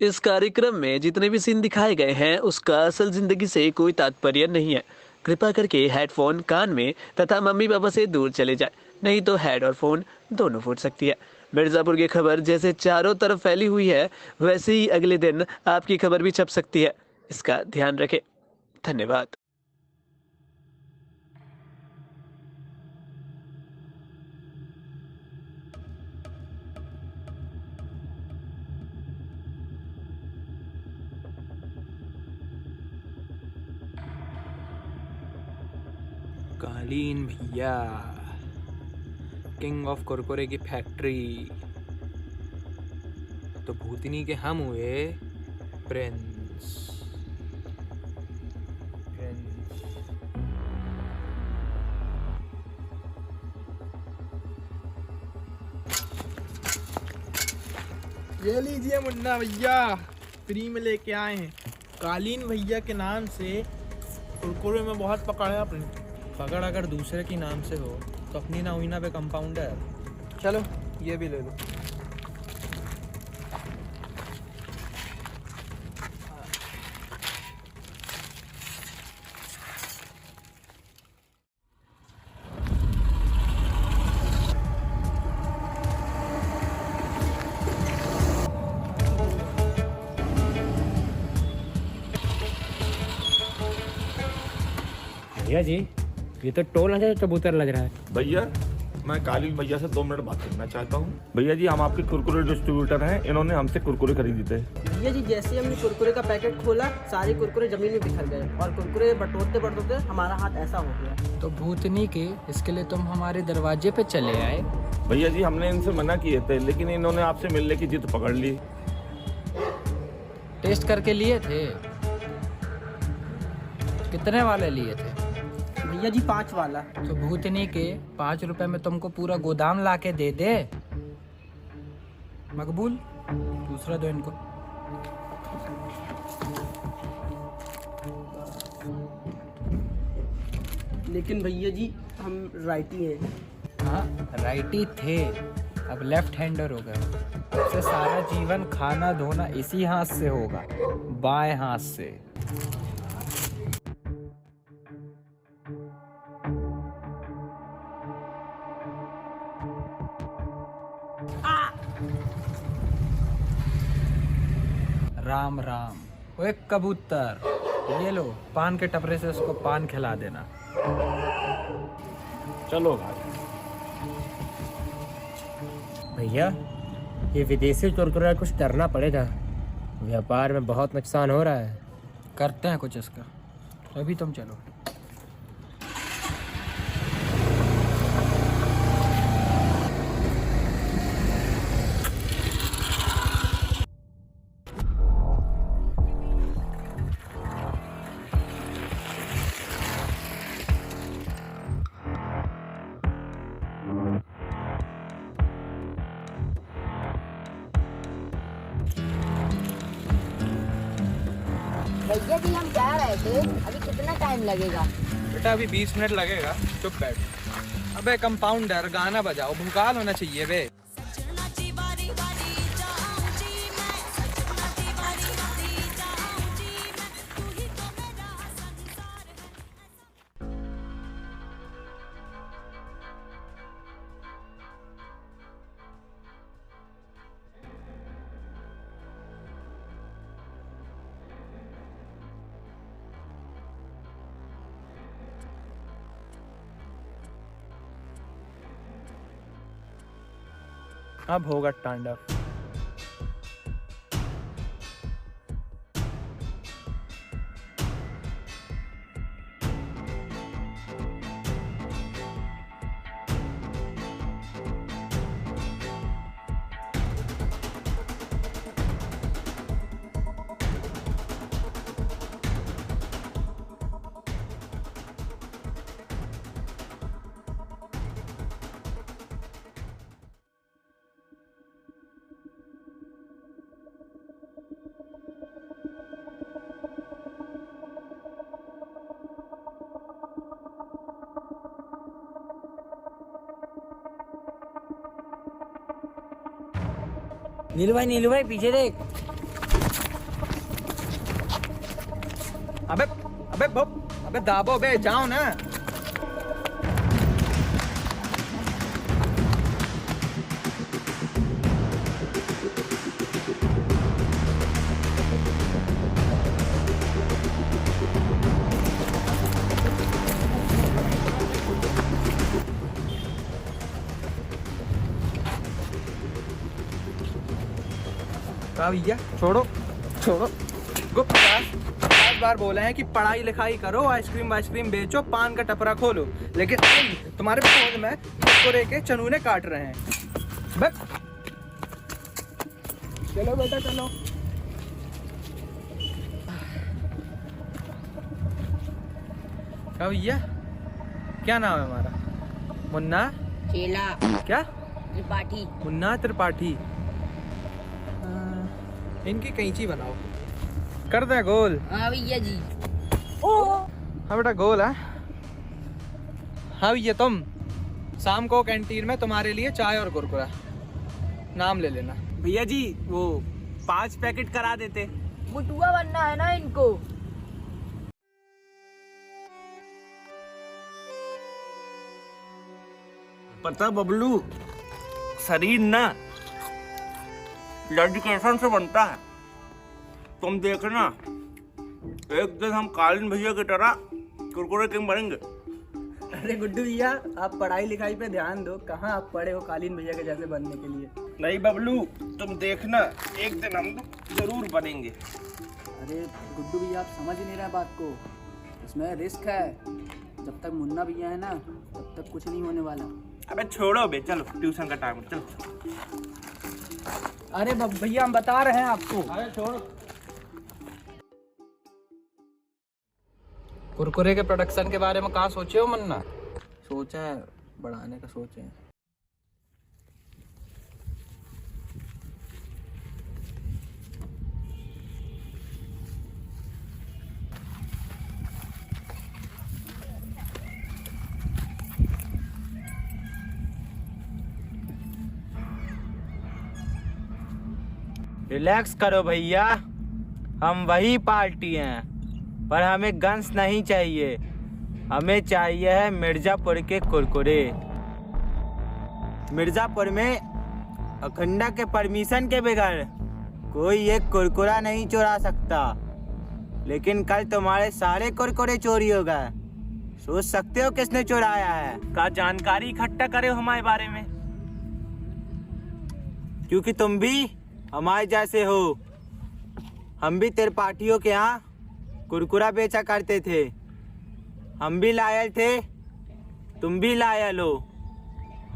इस कार्यक्रम में जितने भी सीन दिखाए गए हैं उसका असल जिंदगी से कोई तात्पर्य नहीं है। कृपा करके हेडफोन कान में तथा मम्मी पापा से दूर चले जाए, नहीं तो हेड और फोन दोनों फूट सकती है। मिर्जापुर की खबर जैसे चारों तरफ फैली हुई है, वैसे ही अगले दिन आपकी खबर भी छप सकती है। इसका ध्यान रखें। धन्यवाद। कालीन भैया, किंग ऑफ कुरकुरे की फैक्ट्री। तो भूतनी के हम हुए प्रिंस। प्रिंस। ये लीजिए मुन्ना भैया, फ्री में लेके आए हैं। कालीन भैया के नाम से कुरकुरे में बहुत पकड़ है अपनी। पकड़ अगर दूसरे के नाम से हो तो अपनी ना हुई ना पे कंपाउंडर। चलो ये भी ले लो। भैया जी, ये तो टोल नाका कबूतर लग रहा है। भैया, मैं कालीन भैया से 2 मिनट बात करना चाहता हूँ। भैया जी, हम आपके कुरकुरे डिस्ट्रीब्यूटर हैं। इन्होंने हमसे कुरकुरे खरीदे थे। भैया जी, जैसे ही हमने कुरकुरे का पैकेट खोला, सारे कुरकुरे जमीन में बिखर गए और कुरकुरे बटोरते बटोरते हमारा हाथ ऐसा हो गया। तो भूतनी के इसके लिए तुम हमारे दरवाजे पे चले आए। भैया जी, हमने इनसे मना किए थे, लेकिन इन्होंने आपसे मिलने की जिद पकड़ ली। टेस्ट करके लिए थे? कितने वाले लिए थे? भैया जी 5 वाला। तो भूतनी के 5 रुपए में तुमको पूरा गोदाम ला के दे दे। मकबूल? दूसरा दो इनको। लेकिन भैया जी, हम राइटी हैं। हाँ, राइटी थे, अब लेफ्ट हैंडर हो गए। अब से सारा जीवन खाना धोना इसी हाथ से होगा, बाएं हाथ से। राम राम। वो एक कबूतर, ये लो, पान के टपरे से उसको पान खिला देना। चलो भाई। भैया, ये विदेशी कुरकुरे कुछ करना पड़ेगा, व्यापार में बहुत नुकसान हो रहा है। करते हैं कुछ इसका, अभी तुम चलो। भैया जी, हम जा रहे थे, अभी कितना टाइम लगेगा? बेटा अभी 20 मिनट लगेगा, चुप बैठ। अबे कंपाउंडर, गाना बजाओ, भूकाल होना चाहिए बे। अब होगा तांडव। नीलू भाई, पीछे देख। अबे अबे दाबो बे, जाओ ना। का भैया छोड़ो छोड़ो, को 50 बार बोले हैं कि पढ़ाई लिखाई करो, आइसक्रीम वाइसक्रीम बेचो, पान का टपरा खोलो, लेकिन तुम्हारे फोन में कुरकुरे के चनूने काट रहे हैं। बस चलो बेटा चलो। का भैया क्या नाम है हमारा? मुन्ना चेला क्या? त्रिपाठी। मुन्ना त्रिपाठी। इनकी कैंची बनाओ, कर दे गोल। हाँ भैया जी। हाँ बेटा गोल है। हाँ भैया तुम शाम को कैंटीन में तुम्हारे लिए चाय और कुरकुरा, नाम ले लेना। भैया जी वो 5 पैकेट करा देते। मुटुआ बनना है ना इनको। पता बबलू, शरीर ना डेडिकेशन से बनता है। तुम देखना एक दिन हम कालीन भैया की तरह कुरकुरे किंग बनेंगे। अरे गुड्डू भैया, आप पढ़ाई लिखाई पे ध्यान दो, कहाँ आप पढ़े हो कालीन भैया के जैसे बनने के लिए। नहीं बबलू, तुम देखना एक दिन हम जरूर बनेंगे। अरे गुड्डू भैया, आप समझ ही नहीं रहे बात को, इसमें रिस्क है। जब तक मुन्ना भैया है ना, तब तक कुछ नहीं होने वाला। अबे छोड़ो बे, चलो ट्यूशन का टाइम है, चलो। अरे भैया हम बता रहे हैं आपको। अरे छोड़। कुरकुरे के प्रोडक्शन के बारे में कहाँ सोचे हो मुन्ना? सोचा है, बढ़ाने का सोचे हैं। रिलैक्स करो भैया, हम वही पार्टी हैं, पर हमें गन्स नहीं चाहिए, हमें चाहिए है मिर्जापुर के कुरकुरे। मिर्जापुर में अखंडा के परमिशन के बगैर कोई एक कुरकुरा नहीं चुरा सकता, लेकिन कल तुम्हारे सारे कुरकुरे चोरी हो गए। सोच सकते हो किसने चुराया है? का जानकारी इकट्ठा करे हो हमारे बारे में, क्योंकि तुम भी हमारे जैसे हो। हम भी त्रिपाठियों के यहाँ कुरकुरा बेचा करते थे, हम भी लायल थे, तुम भी लायल हो।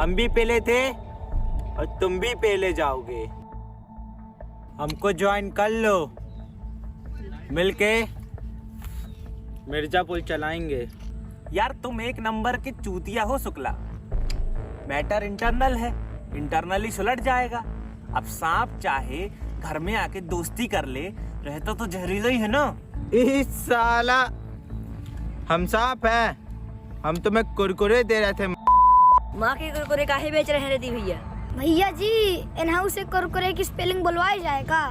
हम भी पहले थे और तुम भी पहले जाओगे। हमको ज्वाइन कर लो, मिलके मिर्जापुर चलाएंगे। यार तुम एक नंबर के चूतिया हो शुक्ला। मैटर इंटरनल है, इंटरनली सुलट जाएगा। अब सांप चाहे घर में आके दोस्ती कर ले, रहता तो जहरीला ही है ना। इस साला हम सांप हैं, हम तुम्हें कुरकुरे दे रहे थे। माँ के कुरकुरे काहे बेच रहे हैं दी भैया? भैया जी, इन-हाउस से कुरकुरे की स्पेलिंग बुलवाई जाएगा?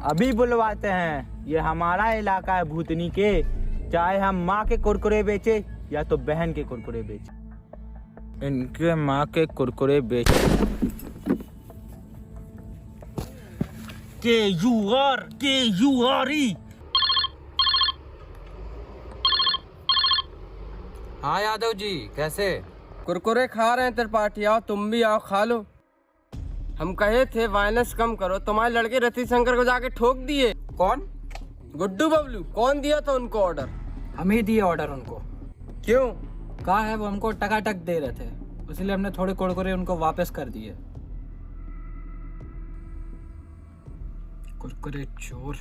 अभी बुलवाते हैं, ये हमारा इलाका है भूतनी के। चाहे हम माँ के कुरकुरे बेचे या तो बहन के कुरकुरे बेचे, इनके माँ के कुरकुरे बेचे। KURKURE। हाँ यादव जी, कैसे? कुरकुरे खा रहे हैं त्रिपाठी, आओ तुम भी आओ खा लो। हम कहे थे वायलेंस कम करो, तुम्हारे लड़के रति शंकर को जाके ठोक दिए। कौन? गुड्डू बबलू। कौन दिया था उनको ऑर्डर? हम ही दिए ऑर्डर उनको। क्यों? कहा है वो हमको टकाटक दे रहे थे, इसलिए हमने थोड़े कुरकुरे उनको वापस कर दिए। कुरकुरे चोर।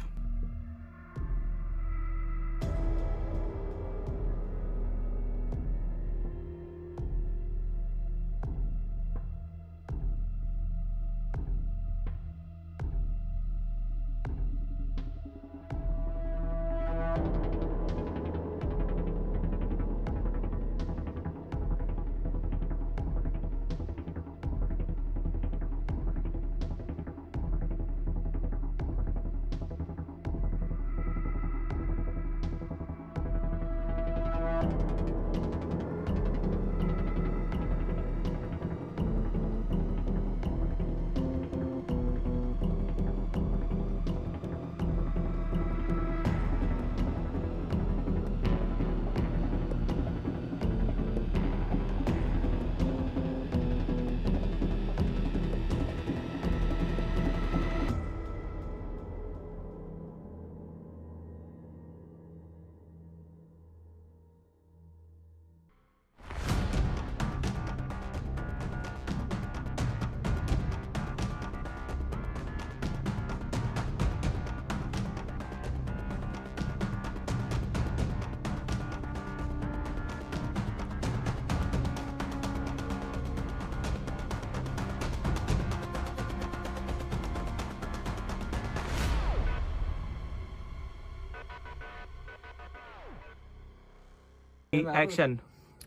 एक्शन।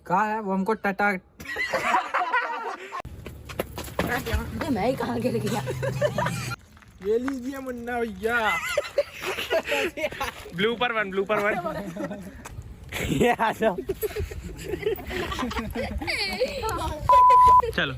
कहाँ है वो? हमको टटा मैं ही कहाँ गिर गया। ये लीजिए मुन्ना भैया। Blooper one. ये आ जाओ। चलो